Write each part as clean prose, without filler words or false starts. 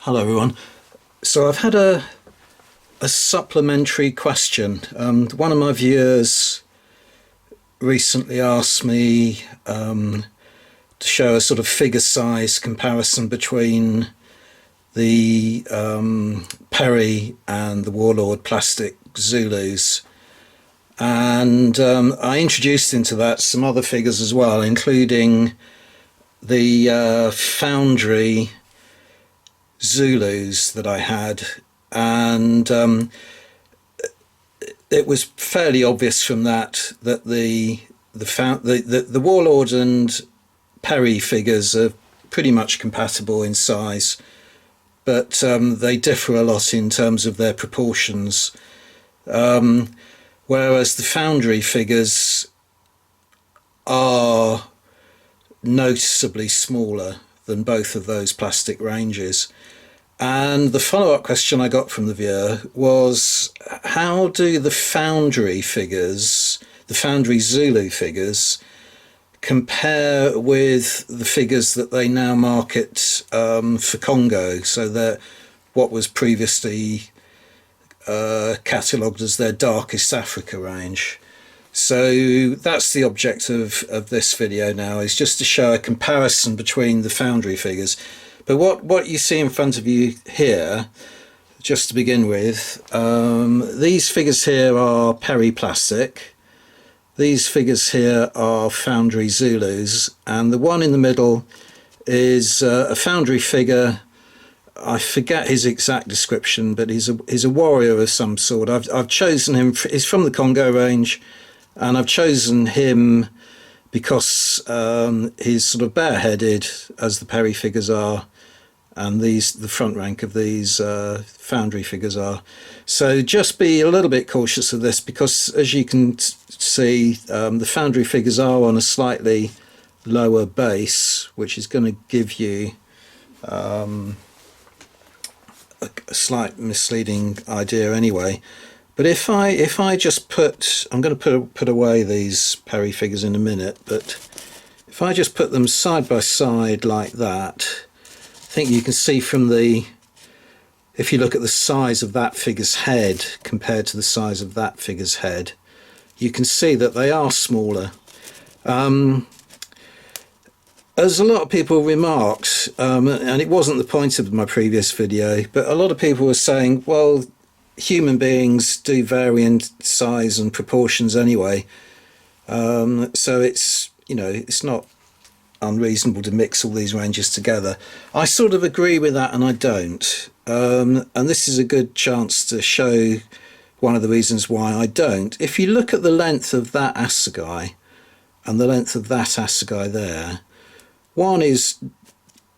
Hello everyone. So I've had a supplementary question. One of my viewers recently asked me to show a sort of figure size comparison between the Perry and the Warlord plastic Zulus. And I introduced into that some other figures as well, including the Foundry Zulus that I had, and it was fairly obvious from that the Warlord and Perry figures are pretty much compatible in size, but they differ a lot in terms of their proportions. Whereas the Foundry figures are noticeably smaller than both of those plastic ranges. And the follow-up question I got from the viewer was, how do the Foundry figures, the Foundry Zulu figures, compare with the figures that they now market for Congo? So they're what was previously catalogued as their Darkest Africa range. So that's the objective of this video now, is just to show a comparison between the Foundry figures. But what you see in front of you here, just to begin with, these figures here are Perry plastic. These figures here are Foundry Zulus, and the one in the middle is a Foundry figure. I forget his exact description, but he's a warrior of some sort. I've chosen him. He's from the Congo range, and I've chosen him because he's sort of bareheaded, as the Perry figures are, and the front rank of these Foundry figures are. So just be a little bit cautious of this, because as you can see, the Foundry figures are on a slightly lower base, which is going to give you a slight misleading idea anyway. But if I just put, I'm going to put away these Perry figures in a minute, but if I just put them side by side like that, I think you can see from if you look at the size of that figure's head compared to the size of that figure's head, you can see that they are smaller. As a lot of people remarked, and it wasn't the point of my previous video, but a lot of people were saying, well, human beings do vary in size and proportions anyway, so it's not unreasonable to mix all these ranges together. I sort of agree with that, and I don't, and this is a good chance to show one of the reasons why I don't. If you look at the length of that assegai and the length of that assegai there,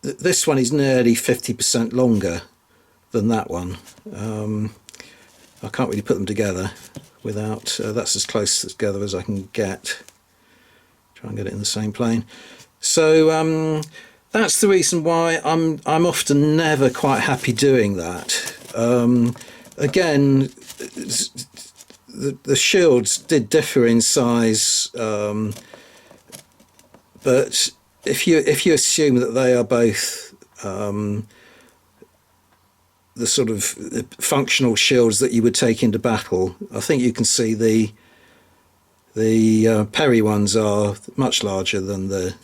this one is nearly 50% longer than that one. I can't really put them together without, that's as close together as I can get. Try and get it in the same plane. So that's the reason why I'm often never quite happy doing that. Again, the shields did differ in size, but if you assume that they are both the sort of functional shields that you would take into battle, I think you can see the Perry ones are much larger than the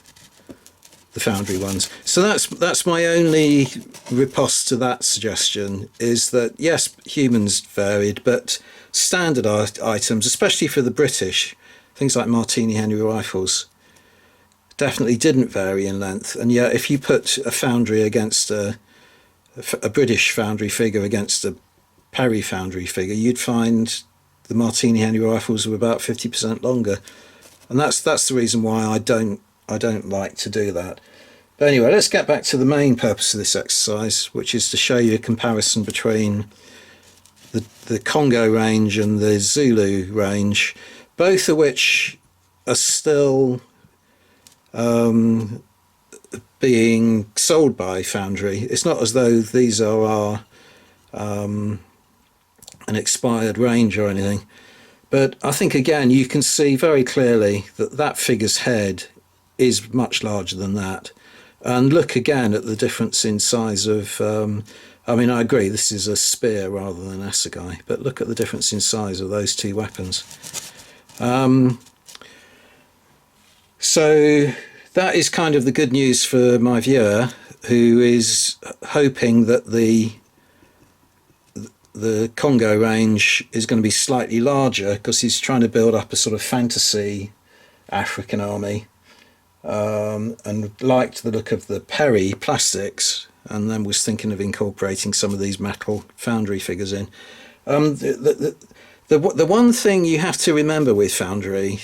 Foundry ones. So that's my only riposte to that suggestion, is that yes, humans varied, but standard items, especially for the British, things like Martini Henry rifles, definitely didn't vary in length. And yet if you put a Foundry against a British Foundry figure against a Perry Foundry figure, you'd find the Martini Henry rifles were about 50% longer, and that's the reason why I don't like to do that. But anyway, let's get back to the main purpose of this exercise, which is to show you a comparison between the Congo range and the Zulu range, both of which are still being sold by Foundry. It's not as though these are an expired range or anything, but I think again you can see very clearly that that figure's head is much larger than that, And look again at the difference in size of, I mean, I agree this is a spear rather than an assegai, but look at the difference in size of those two weapons. So that is kind of the good news for my viewer, who is hoping that the Congo range is going to be slightly larger, because he's trying to build up a sort of fantasy African army, and liked the look of the Perry plastics, and then was thinking of incorporating some of these metal Foundry figures in. The one thing you have to remember with Foundry,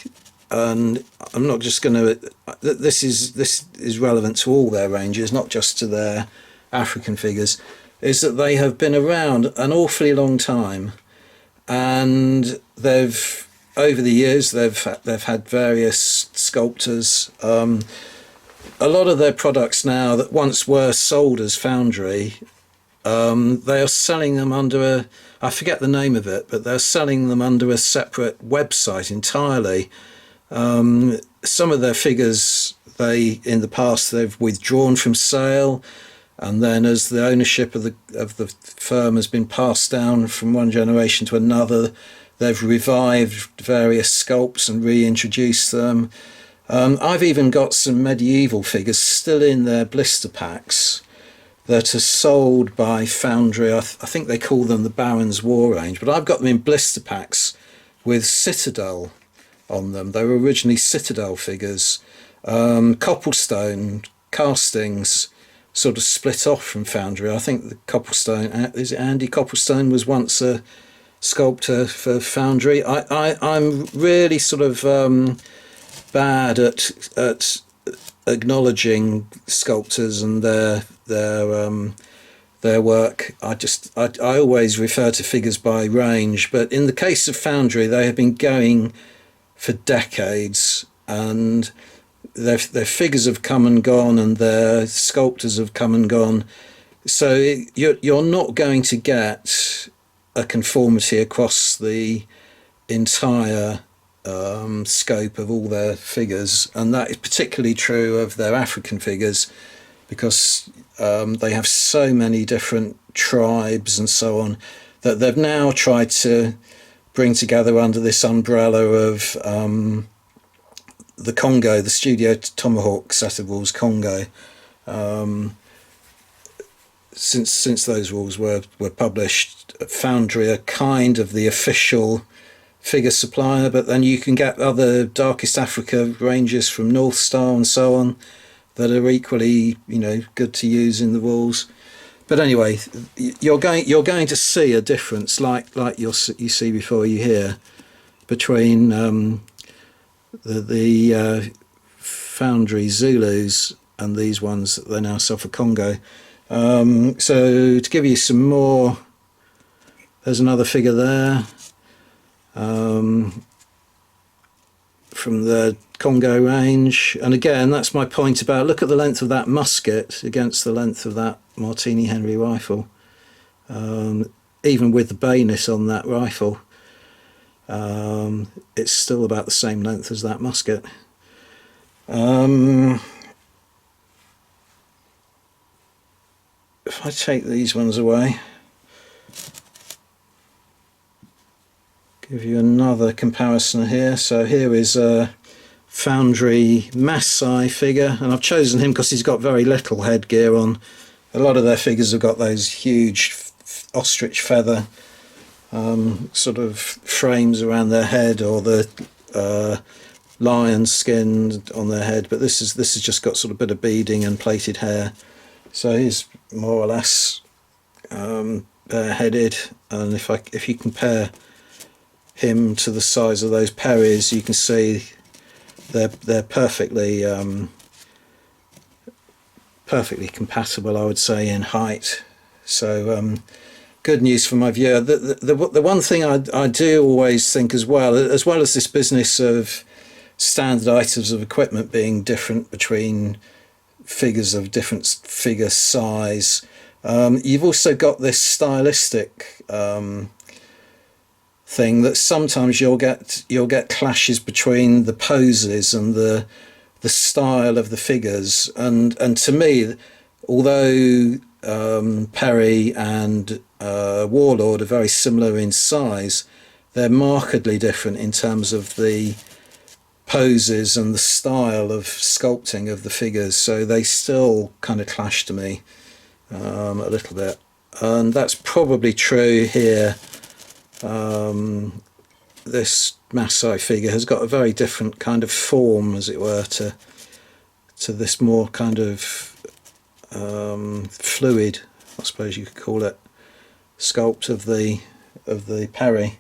and I'm not just going to, this is relevant to all their ranges, not just to their African figures, is that they have been around an awfully long time, and they've, over the years, they've had various sculptors. A lot of their products now that once were sold as Foundry, they are selling them under a, I forget the name of it, but they're selling them under a separate website entirely. Some of their figures, in the past they've withdrawn from sale, and then as the ownership of the firm has been passed down from one generation to another, they've revived various sculpts and reintroduced them. I've even got some medieval figures still in their blister packs that are sold by Foundry. I think they call them the Baron's War range, but I've got them in blister packs with Citadel on them. They were originally Citadel figures. Copplestone castings sort of split off from Foundry. I think the Copplestone, is it Andy Copplestone, was once a sculptor for Foundry. I'm really sort of bad at acknowledging sculptors and their work. I always refer to figures by range, but in the case of Foundry, they have been going for decades, and their figures have come and gone, and their sculptors have come and gone. So you're not going to get a conformity across the entire scope of all their figures, and that is particularly true of their African figures, because they have so many different tribes and so on, that they've now tried to bring together under this umbrella of the Congo, the Studio Tomahawk set of rules Congo. Since those rules were published, Foundry are kind of the official figure supplier, but then you can get other Darkest Africa ranges from North Star and so on that are equally, good to use in the rules. But anyway, you're going to see a difference, like you see before you hear, between the Foundry Zulus and these ones that they now sell for Congo. So to give you some more, there's another figure there from the Congo range, and again, that's my point about, look at the length of that musket against the length of that Martini Henry rifle. Even with the bayonet on that rifle, it's still about the same length as that musket. If I take these ones away, give you another comparison here. So here is a Foundry Maasai figure, and I've chosen him because he's got very little headgear on. A lot of their figures have got those huge ostrich feather sort of frames around their head, or the lion skin on their head, but this has just got sort of a bit of beading and plaited hair. So he's more or less bare-headed, and if you compare him to the size of those Perrys, you can see they're perfectly compatible, I would say, in height. So good news for my viewer. The one thing I do always think as well as this business of standard items of equipment being different between figures of different figure size, you've also got this stylistic thing that sometimes you'll get clashes between the poses and the the style of the figures, and to me, although Perry and Warlord are very similar in size, they're markedly different in terms of the poses and the style of sculpting of the figures, so they still kind of clash to me a little bit, and that's probably true here. This Maasai figure has got a very different kind of form, as it were, to this more kind of fluid, I suppose you could call it, sculpt of the Perry.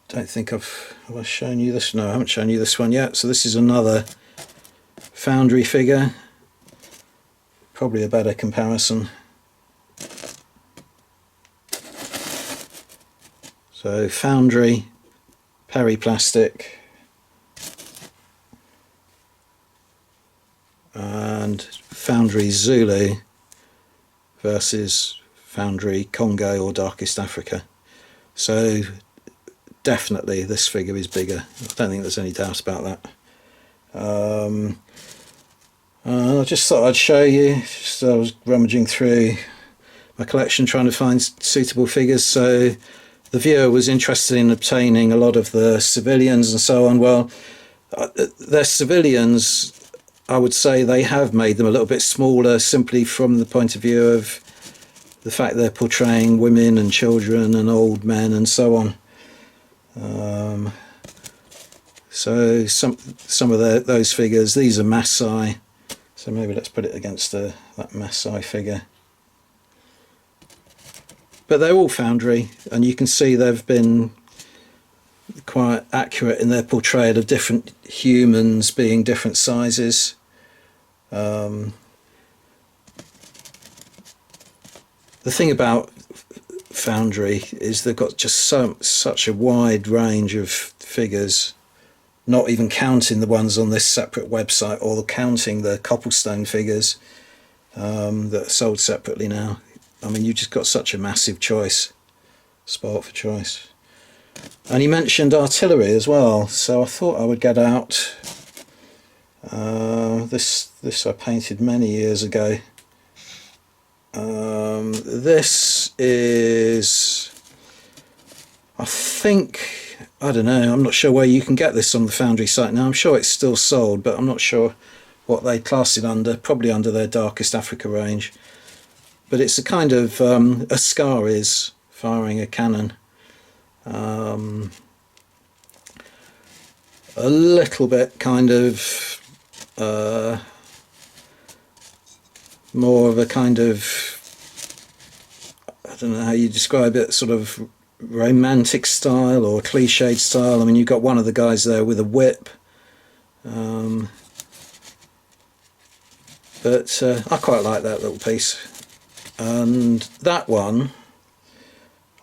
Don't think have I shown you this? No, I haven't shown you this one yet. So this is another Foundry figure, probably a better comparison. So Foundry, Perry plastic, and Foundry Zulu versus Foundry Congo or Darkest Africa. So definitely this figure is bigger. I don't think there's any doubt about that. I just thought I'd show you. I was rummaging through my collection trying to find suitable figures, so the viewer was interested in obtaining a lot of the civilians and so on. Well, they're civilians. I would say they have made them a little bit smaller simply from the point of view of the fact they're portraying women and children and old men and so on. So some of those figures, these are Maasai, so maybe let's put it against that Maasai figure. But they're all Foundry, and you can see they've been quite accurate in their portrayal of different humans being different sizes. The thing about Foundry is they've got just such a wide range of figures, not even counting the ones on this separate website or counting the cobblestone figures that are sold separately now. I mean, you've just got such a massive choice, sport for choice. And he mentioned artillery as well, so I thought I would get out this I painted many years ago. This is, I think, I don't know, I'm not sure where you can get this on the Foundry site now. I'm sure it's still sold, but I'm not sure what they class it under, probably under their Darkest Africa range. But it's a kind of a Scar is firing a cannon. A little bit kind of more of a kind of, I don't know how you describe it, sort of romantic style or cliched style. I mean, you've got one of the guys there with a whip. But I quite like that little piece. And that one,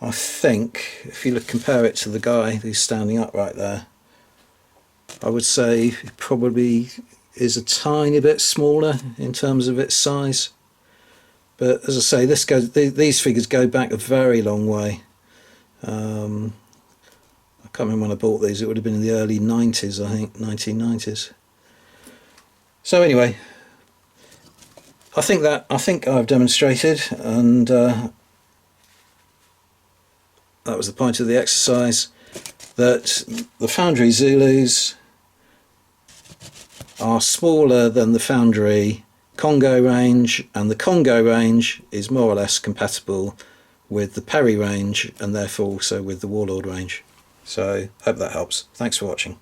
I think, if you compare it to the guy who's standing up right there, I would say it probably is a tiny bit smaller in terms of its size. But as I say, these figures go back a very long way. I can't remember when I bought these. It would have been in the early 90s, I think, 1990s. So anyway, I think I've demonstrated, and that was the point of the exercise, that the Foundry Zulus are smaller than the Foundry Congo range, and the Congo range is more or less compatible with the Perry range and therefore also with the Warlord range. So hope that helps. Thanks for watching.